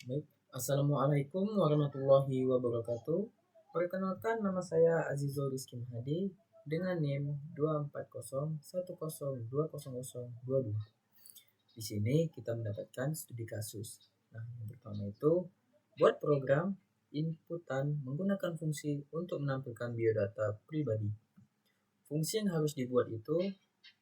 Baik, Assalamualaikum warahmatullahi wabarakatuh. Perkenalkan, nama saya Azizul Rizky Mahadi dengan NIM 24010200022. Di sini kita mendapatkan studi kasus. Nah, yang pertama itu buat program inputan menggunakan fungsi untuk menampilkan biodata pribadi. Fungsi yang harus dibuat itu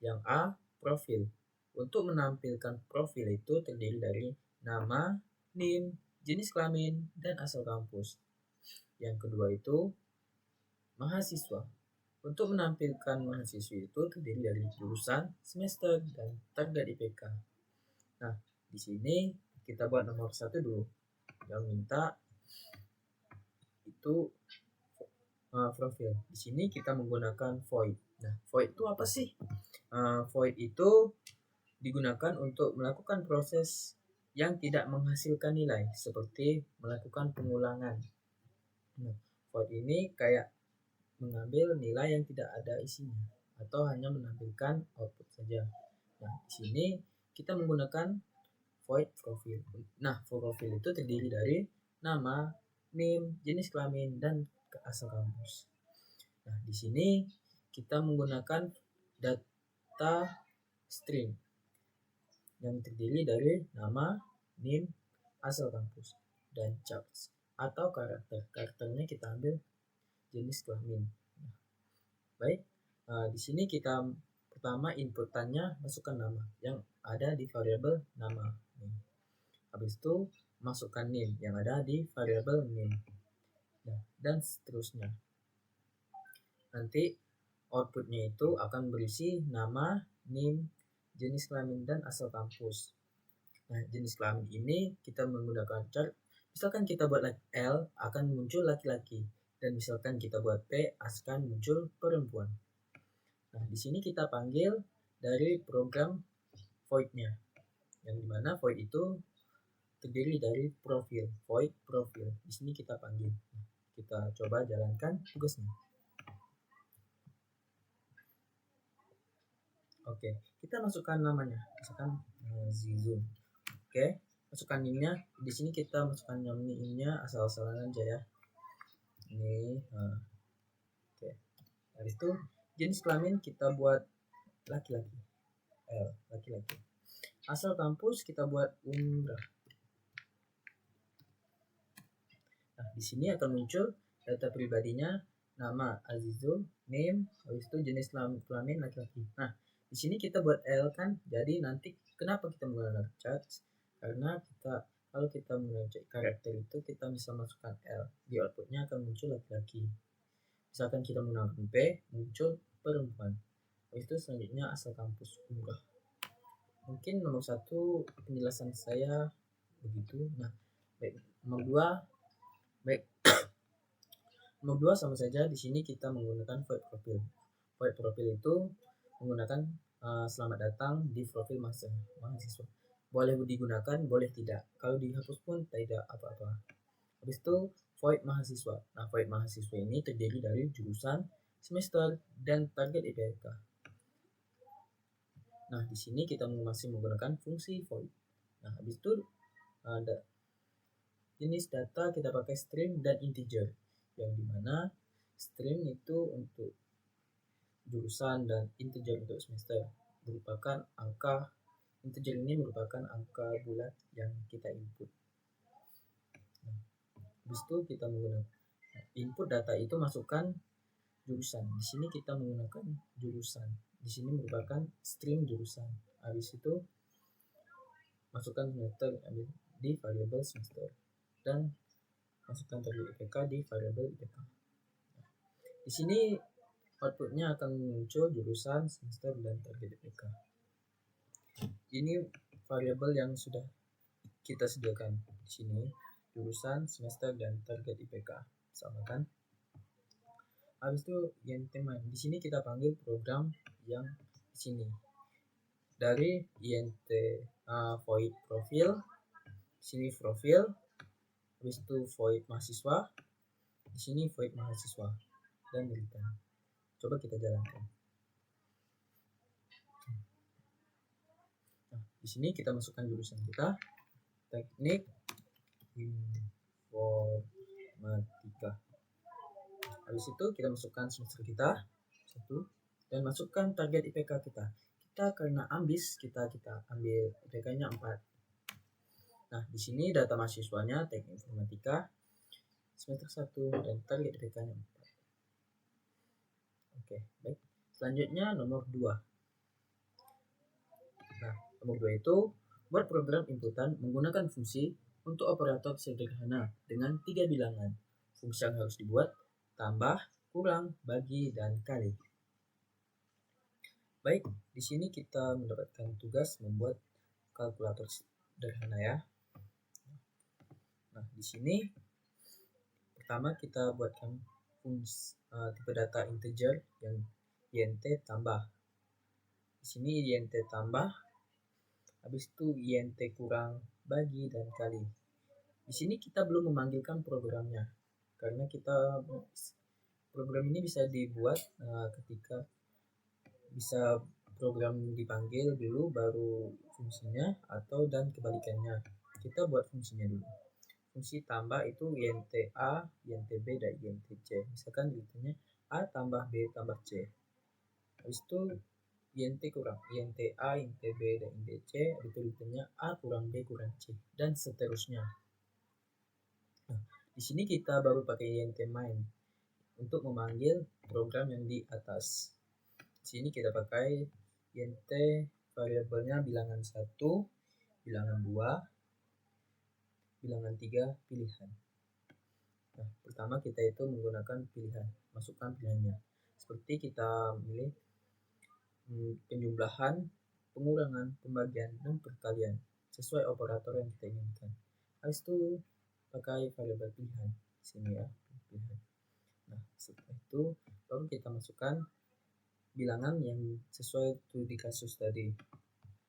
yang A, profil. Untuk menampilkan profil itu terdiri dari nama, NIM, jenis kelamin, dan asal kampus. Yang kedua itu mahasiswa. Untuk menampilkan mahasiswa itu terdiri dari jurusan, semester, dan target IPK. Nah, di sini kita buat nomor 1 dulu. Yang minta itu profil. Di sini kita menggunakan void. Nah, void itu apa sih? Void itu digunakan untuk melakukan proses yang tidak menghasilkan nilai, seperti melakukan pengulangan. Nah, void ini kayak mengambil nilai yang tidak ada isinya atau hanya menampilkan output saja. Nah, di sini kita menggunakan void profil. Nah, void profil itu terdiri dari nama, NIM, jenis kelamin, dan asal kampus. Nah, di sini kita menggunakan data string yang terdiri dari nama, NIM, asal kampus, dan charts atau karakter. Karakternya kita ambil jenis kelamin. Nah, baik, di sini kita pertama inputannya masukkan nama yang ada di variabel nama. Habis itu masukkan NIM yang ada di variabel NIM. Nah, dan seterusnya. Nanti outputnya itu akan berisi nama, NIM, jenis kelamin, dan asal kampus. Nah, jenis kelamin ini kita menggunakan chart. Misalkan kita buat L akan muncul laki-laki, dan misalkan kita buat P akan muncul perempuan. Nah, di sini kita panggil dari program void-nya, yang dimana void itu terdiri dari profil, void profil. Di sini kita panggil. Nah, kita coba jalankan tugasnya. Oke, kita masukkan namanya, misalkan Zizun. Oke, masukkan NIM-nya. Di sini kita masukkan NIM-nya asal-asalan aja ya. Ini, oke. Habis itu jenis kelamin kita buat laki-laki, laki-laki. Asal kampus kita buat umrah. Nah, di sini akan muncul data pribadinya, nama Azizul, name, habis itu jenis kelamin laki-laki. Nah, di sini kita buat L kan, jadi nanti kenapa kita menggunakan charts? Karena kalau kita menggunakan karakter itu kita bisa masukkan L, di outputnya akan muncul laki-laki. Misalkan kita menggunakan P, muncul perempuan. Habis itu selanjutnya asal kampus umrah. Mungkin nomor 1 penjelasan saya begitu. Nah, baik, nomor 2 baik. Nomor 2 sama saja, di sini kita menggunakan void profil. Void profil itu menggunakan selamat datang di profil mahasiswa. Boleh digunakan, boleh tidak. Kalau dihapus pun tidak apa-apa. Habis itu void mahasiswa. Nah, void mahasiswa ini terdiri dari jurusan, semester, dan target IPK. Nah, di sini kita masih menggunakan fungsi void. Nah, habis itu ada jenis data kita pakai string dan integer, yang dimana string itu untuk jurusan dan integer untuk semester merupakan angka. Integer ini merupakan angka bulat yang kita input. Nah, habis itu kita menggunakan input data itu masukkan jurusan. Di sini kita menggunakan jurusan. Di sini merupakan string jurusan. Habis itu masukkan semester di variabel semester dan masukkan target IPK di variabel IPK. Nah, di sini outputnya akan muncul jurusan, semester, dan target IPK. Ini variabel yang sudah kita sediakan di sini, jurusan, semester, dan target IPK. Sama kan? Habis itu yang teman di sini kita panggil program yang di sini dari int void profil, sini profil, habis itu void mahasiswa, di sini void mahasiswa, dan return. Coba kita jalankan. Nah, di sini kita masukkan jurusan kita, teknik informatika. Habis itu kita masukkan semester kita 1 dan masukkan target IPK kita. Kita karena ambis, kita ambil IPK-nya 4. Nah, di sini data mahasiswanya teknik informatika semester 1 dan target IPK-nya 4. Oke, baik. Selanjutnya nomor 2. Nah, nomor 2 itu buat program inputan menggunakan fungsi untuk operator sederhana dengan 3 bilangan. Fungsi yang harus dibuat: tambah, kurang, bagi, dan kali. Baik, di sini kita mendapatkan tugas membuat kalkulator sederhana ya. Nah, di sini pertama kita buatkan fungsi tipe data integer yang int tambah. Di sini int tambah, habis itu int kurang, bagi, dan kali. Di sini kita belum memanggilkan programnya karena program ini bisa dibuat ketika bisa program dipanggil dulu baru fungsinya, atau dan kebalikannya. Kita buat fungsinya dulu. Fungsi tambah itu int a, int b, dan int c. Misalkan ditanya a tambah b tambah c. Habis itu int kurang, int a, int b, dan int c. Itu ditanya a kurang b kurang c, dan seterusnya. Nah, di sini kita baru pakai int main untuk memanggil program yang di atas. Di sini kita pakai int variabelnya bilangan 1, bilangan 2, bilangan 3, pilihan. Nah, pertama kita itu menggunakan pilihan, masukkan pilihannya. Seperti kita memilih penjumlahan, pengurangan, pembagian, dan perkalian sesuai operator yang kita inginkan. Habis itu pakai variabel pilihan di sini ya, pilihan. Nah, setelah itu baru kita masukkan bilangan yang sesuai di kasus tadi.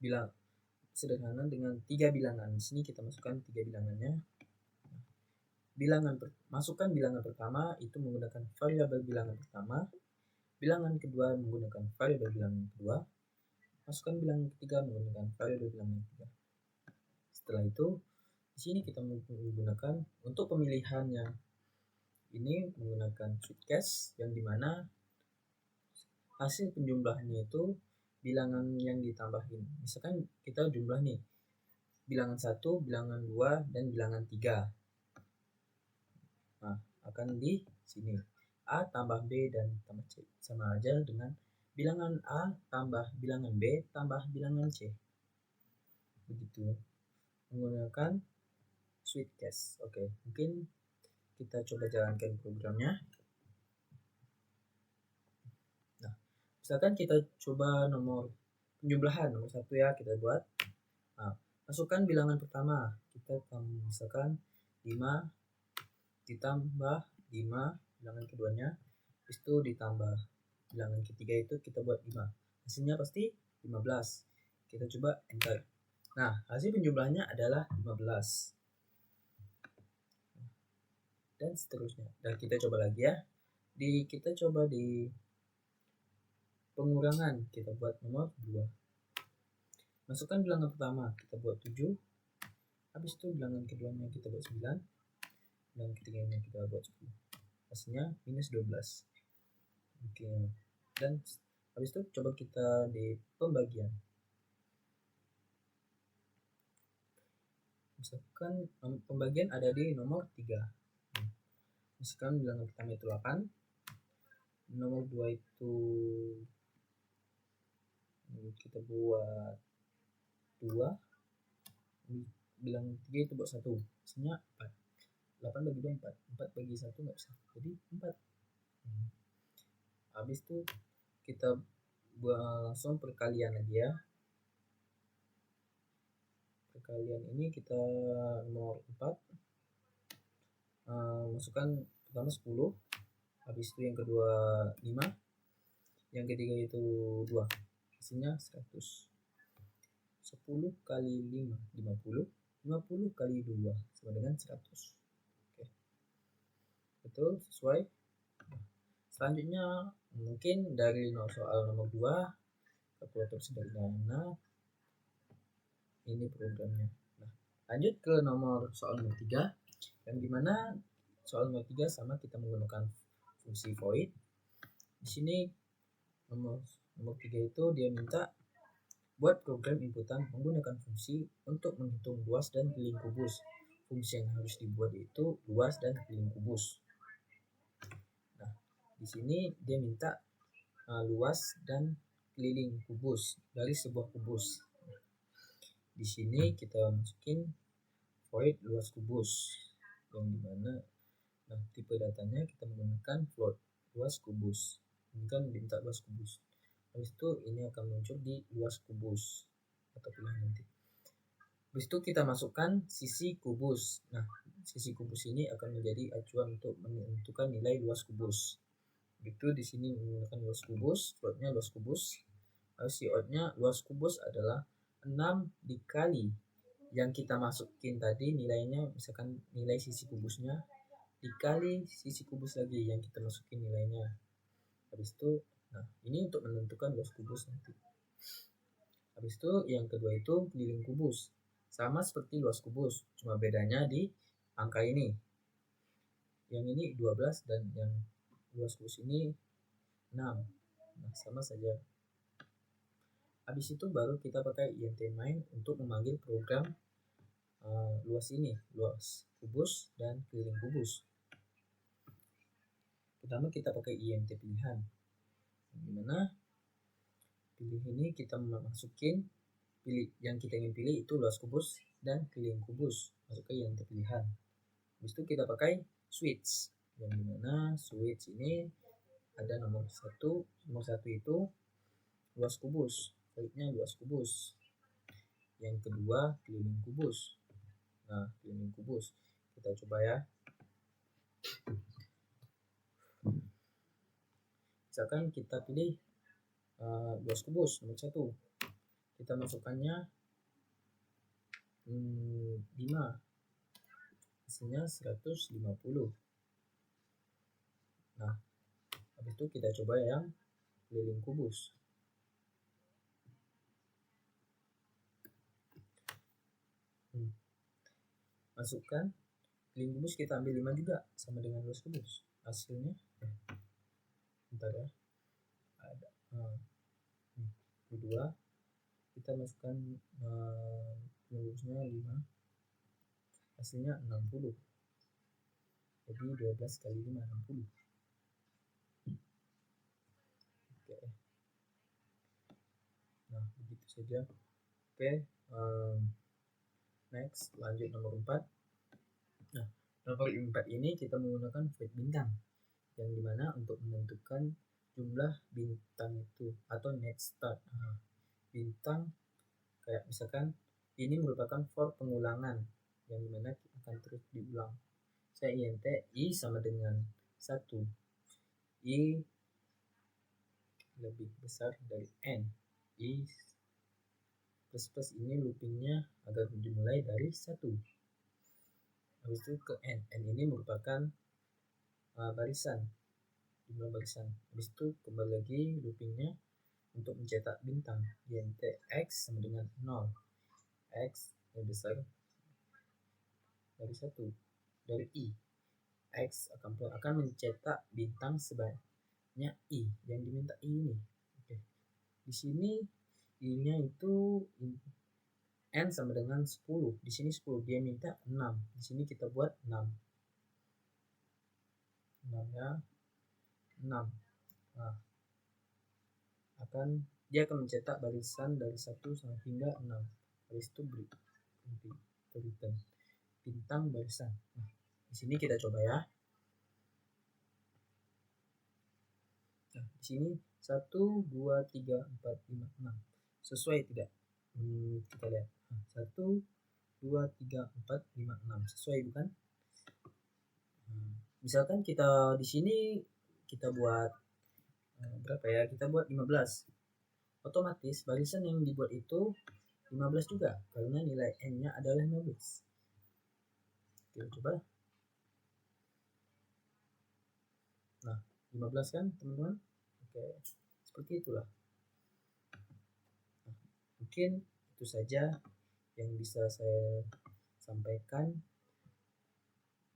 Bilang sederhana dengan 3 bilangan. Di sini kita masukkan 3 bilangannya. Masukkan bilangan pertama itu menggunakan variabel bilangan pertama. Bilangan kedua menggunakan variabel bilangan kedua. Masukkan bilangan ketiga menggunakan variabel bilangan ketiga. Setelah itu di sini kita menggunakan untuk pemilihannya ini menggunakan Sweetcast, yang dimana hasil penjumlahannya itu bilangan yang ditambahin. Misalkan kita jumlah nih bilangan 1, bilangan 2, dan bilangan 3. Nah, akan di sini A tambah B dan tambah C. Sama aja dengan bilangan A tambah bilangan B tambah bilangan C. Begitu. Menggunakan Sweetcast. Oke, mungkin kita coba jalankan programnya. Nah, misalkan kita coba nomor penjumlahan nomor 1 ya, kita buat. Nah, masukkan bilangan pertama. Kita misalkan 5 ditambah 5, bilangan keduanya, itu ditambah bilangan ketiga itu kita buat 5. Hasilnya pasti 15. Kita coba enter. Nah, hasil penjumlahannya adalah 15. Dan seterusnya. Dan kita coba lagi ya. Kita coba di pengurangan, kita buat nomor 2. Masukkan bilangan pertama, kita buat 7. Habis itu bilangan keduanya kita buat 9. Dan ketiganya kita buat 10. Hasilnya minus 12. Oke. Dan habis itu coba kita di pembagian. Misalkan pembagian ada di nomor 3. Misalkan bilangan pertama itu 8. Nomor 2 itu kita buat 2. Bilangan 3 itu buat 1. Hasilnya 4. 8 bagi 2 4. 4 bagi 1 nggak bisa. Jadi 4. Habis itu kita langsung perkalian lagi ya. Perkalian ini kita nomor 4. Masukkan pertama 10. Habis itu yang kedua 5. Yang ketiga itu 2. Hasilnya 100. 10 kali 5 50. 50 kali 2 sama dengan 100. Oke. Betul, sesuai. Selanjutnya mungkin dari soal nomor 2, kalkulator sederhana. Ini programnya. Nah, Lanjut ke soal nomor 3, yang dimana soal nomor 3 sama kita menggunakan fungsi void. Di sini nomor 3 itu dia minta buat program inputan menggunakan fungsi untuk menghitung luas dan keliling kubus. Fungsi yang harus dibuat itu luas dan keliling kubus. Nah, di sini dia minta luas dan keliling kubus dari sebuah kubus. Di sini kita masukin void luas kubus, yang dimana tipe datanya kita menggunakan float luas kubus. Ini kan minta luas kubus. Habis itu ini akan muncul di luas kubus atau pilihan nanti. Habis itu kita masukkan sisi kubus. Nah, sisi kubus ini akan menjadi acuan untuk menentukan nilai luas kubus. Itu di sini menggunakan luas kubus, floatnya luas kubus. Si outnya luas kubus adalah 6 dikali yang kita masukin tadi nilainya, misalkan nilai sisi kubusnya dikali sisi kubus lagi yang kita masukin nilainya. Habis itu, ini untuk menentukan luas kubus nanti. Habis itu yang kedua itu keliling kubus. Sama seperti luas kubus, cuma bedanya di angka ini. Yang ini 12 dan yang luas kubus ini 6. Sama saja. Habis itu baru kita pakai int main untuk memanggil program luas ini, luas kubus dan keliling kubus. Pertama kita pakai int pilihan, dimana pilih ini kita masukin yang kita ingin pilih itu luas kubus dan keliling kubus, masuk ke int pilihan. Habis itu kita pakai switch, yang dimana switch ini ada nomor 1 itu luas kubus, voidnya luas kubus. Yang kedua keliling kubus. Nah, keliling kubus kita coba ya. Misalkan kita pilih luas kubus nomor 1, kita masukkannya 5, hasilnya 150. Nah, habis itu kita coba yang keliling kubus. Masukkan keliling kubus, kita ambil 5 juga sama dengan luas kubus. Hasilnya bentar ya, ada kedua kita masukkan kubusnya 5, hasilnya 60. Jadi 12 kali 5 60. Oke. Nah, begitu saja. Oke, next lanjut nomor 4. Nah, nomor 4 ini kita menggunakan void bintang, yang dimana untuk menentukan jumlah bintang itu atau net start. Bintang kayak misalkan ini merupakan for pengulangan, yang dimana akan terus diulang. Saya int i sama dengan 1, i lebih besar dari n, i plus ini loopingnya agar dimulai dari 1. Habis itu ke n ini merupakan barisan, jumlah barisan. Habis itu kembali lagi loopingnya untuk mencetak bintang, int x sama dengan 0, x lebih besar dari 1 dari i, x akan mencetak bintang sebanyak i yang diminta i ini. Oke. Di sini i-nya itu n sama dengan 10. Di sini 10, dia minta 6. Di sini kita buat 6. 6-nya 6. Nah, dia akan mencetak barisan dari 1 sampai hingga 6. Habis itu berikan bintang barisan. Nah, di sini kita coba ya. Nah, di sini 1 2 3 4 5 6. Sesuai tidak? Kita lihat. 1 2 3 4 5 6. Sesuai bukan? Misalkan kita di sini kita buat berapa ya? Kita buat 15. Otomatis barisan yang dibuat itu 15 juga karena nilai n-nya adalah 15. Kita coba. Nah, 15 kan, teman-teman? Oke, seperti itulah. Nah, mungkin itu saja yang bisa saya sampaikan.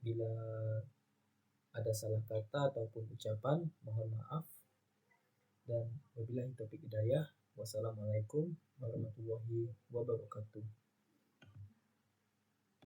Bila ada salah kata ataupun ucapan, mohon maaf. Dan wabillahi taufiq hidayah. Wassalamualaikum warahmatullahi wabarakatuh.